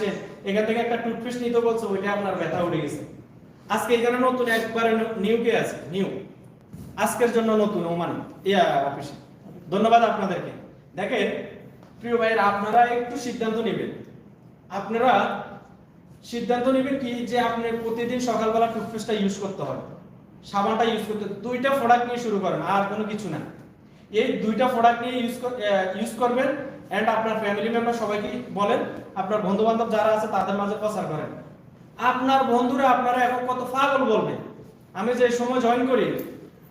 আসছেন, এখান থেকে একটা টুথপেস্ট নিতে বলছে, ওইটা আপনার ব্যথা উঠে গেছে। আজকে এখানে নতুন একবারে নিউ কে আছে, নিউ আজকের জন্য নতুন ওমান অফিসে। ধন্যবাদ আপনাদেরকে। দেখেন প্রিয় ভাইয়েরা, আপনারা একটু সিদ্ধান্ত নেবেন। আপনারা সিদ্ধান্ত নেবেন কি যে আপনি প্রতিদিন সকালবেলা টুথপেস্টটা ইউজ করতে হবে, সাবানটা ইউজ করতে, দুইটা প্রোডাক্ট নিয়ে শুরু করেন, আর কোনো কিছু না। এই দুইটা প্রোডাক্ট নিয়ে ইউজ করবেন এন্ড আপনার ফ্যামিলি মেম্বার সবাইকে বলেন, আপনার বন্ধু বান্ধব যারা আছে তাদের মাঝে প্রচার করেন। আপনার বন্ধুরা আপনারা এখন কত পাগল বলবে। আমি যে সময় জয়েন করি,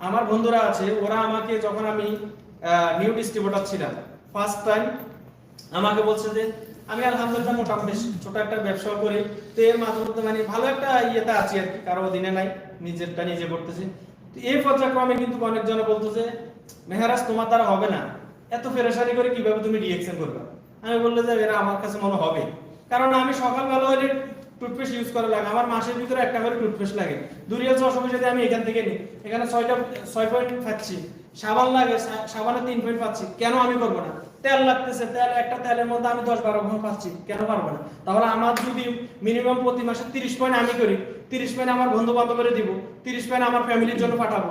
আমার বন্ধুরা আছে, ওরা আমাকে যখন আমি নিউ ডিস্ট্রিবিউটর ছিলাম ফার্স্ট টাইম, আমাকে বলছে যে আমি আলহামদুলিল্লাহ মোটামুটি ছোট একটা ব্যবসা করি, তো এর মাধ্যমে মানে ভালো একটা ইয়েতে আছি আর কি, কারো অধীনে নাই, নিজেরটা নিজে করতেছি। তো এই পর্যায়ক্রমে কিন্তু অনেকজন বলতেছে মেহরাজ তোমার দ্বারা হবে না, এত পেরেশানি করে কিভাবে তুমি রিঅ্যাকশন করবে। আমি বললে যে এরা আমার কাছে মনে হবে, কারণ আমি সকালবেলা হলে টুথপেস্ট ইউজ করা লাগে, আমার মাসের ভিতরে একটা করে টুথপেস্ট লাগে। দুরিয়া যাওয়ার সময় যদি আমি এখান থেকে নিই, এখানে 6 পয়েন্ট পাচ্ছি, সাবান লাগে, সাবানে 3 পয়েন্ট পাচ্ছি, কেন আমি করবো না? তেল লাগতেছে, তেল একটা তেলের মধ্যে আমি 10-12 পয়েন্ট পাচ্ছি, কেন পারবো না? তাহলে আমার যদি মিনিমাম প্রতি মাসে 30 পয়েন্ট আমি করি, 30 পয়েন্ট আমার বন্ধু বান্ধবের দিব, 30 পয়েন্ট আমার ফ্যামিলির জন্য পাঠাবো,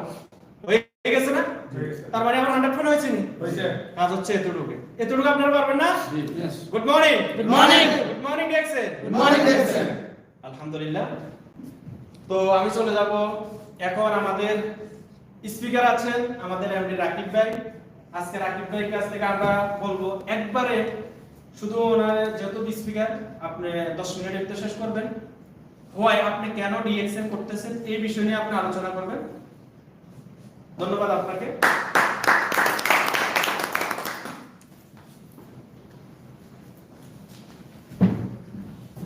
হয়ে গেছে না? তার মানে আমার 100 পয়েন্ট হয়েছে নি? কাজ হচ্ছে এতটুকু। এতটুকু আপনারা পারবেন না? Good morning. Good morning. Good morning DXN. Good morning DXN. আলহামদুলিল্লাহ। তো আমি চলে যাব এখন। আমাদের স্পিকার আছেন আমাদের এমডি রাকিব ভাই। আজকে রাকিব ভাইয়ের কাছ থেকে আমরা বলবো একবারে, শুধু ওনার যেহেতু স্পিকার, আপনি 10 মিনিটের ভিতরে শেষ করবেন। হয় আপনি কেন ডিএক্সএন করতেছেন এই বিষয় নিয়ে আপনি আলোচনা করবেন। ধন্যবাদ আপনাকে।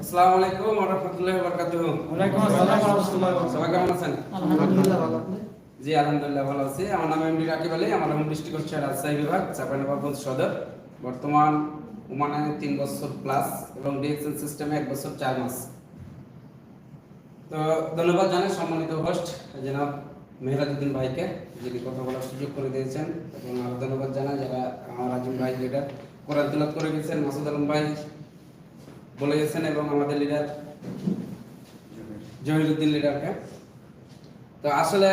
আসসালামু আলাইকুম ওয়া রাহমাতুল্লাহি ওয়া বারাকাতুহু। ওয়ালাইকুম আসসালাম ওয়া রাহমাতুল্লাহি ওয়া বারাকাতুহু। সবাই কেমন আছেন? আলহামদুলিল্লাহ ভালো। আপনি? জি আলহামদুলিল্লাহ ভালো আছি। আমার নাম এমডি রাকিব আলী, আমার হোম ডিস্ট্রিক্ট হচ্ছে রাজশাহী বিভাগ, চাঁপাইনবাবগঞ্জ সদর। বর্তমান ওমানে 3 বছর প্লাস এবং ডিএক্সএন সিস্টেমে 1 বছর 4 মাস। তো ধন্যবাদ জানাই সম্মানিত হোস্ট জনাব মেহরাজউদ্দিন ভাইকে, যিনি কথা বলার সুযোগ করে দিয়েছেন, এবং আরো ধন্যবাদ জানাই যারা আমার আজিম ভাই যেটা কোরআন তিলাওয়াত করে গেছেন, মাসুদ আলম ভাই বলে গেছেন, এবং আমাদের লিডার জহিরুদ্দিন লিডারকে। তো আসলে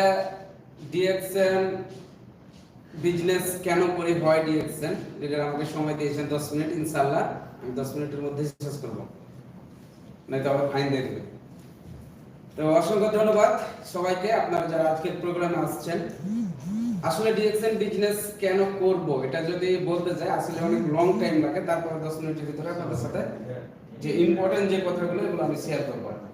ডিএক্সএন বিজনেস কেন করি, হয় ডিএক্সএন লিডার আমাকে সময় দিয়েছেন 10 মিনিট, ইনশাআল্লাহ আমি 10 মিনিটের মধ্যে শেষ করব, নয়তো আবার ফাইন দিয়ে দেবে। তো অসংখ্য ধন্যবাদ সবাইকে, আপনারা যারা আজকের প্রোগ্রামে আসছেন। আসলে ডিএক্সএন বিজনেস কেন করব এটা যদি বলতে যাই আসলে অনেক লং টাইম লাগে, তারপর 10 মিনিটের ভিতরে আপনাদের সাথে যে ইম্পর্টেন্ট যে কথাগুলো এগুলো আমি শেয়ার করব।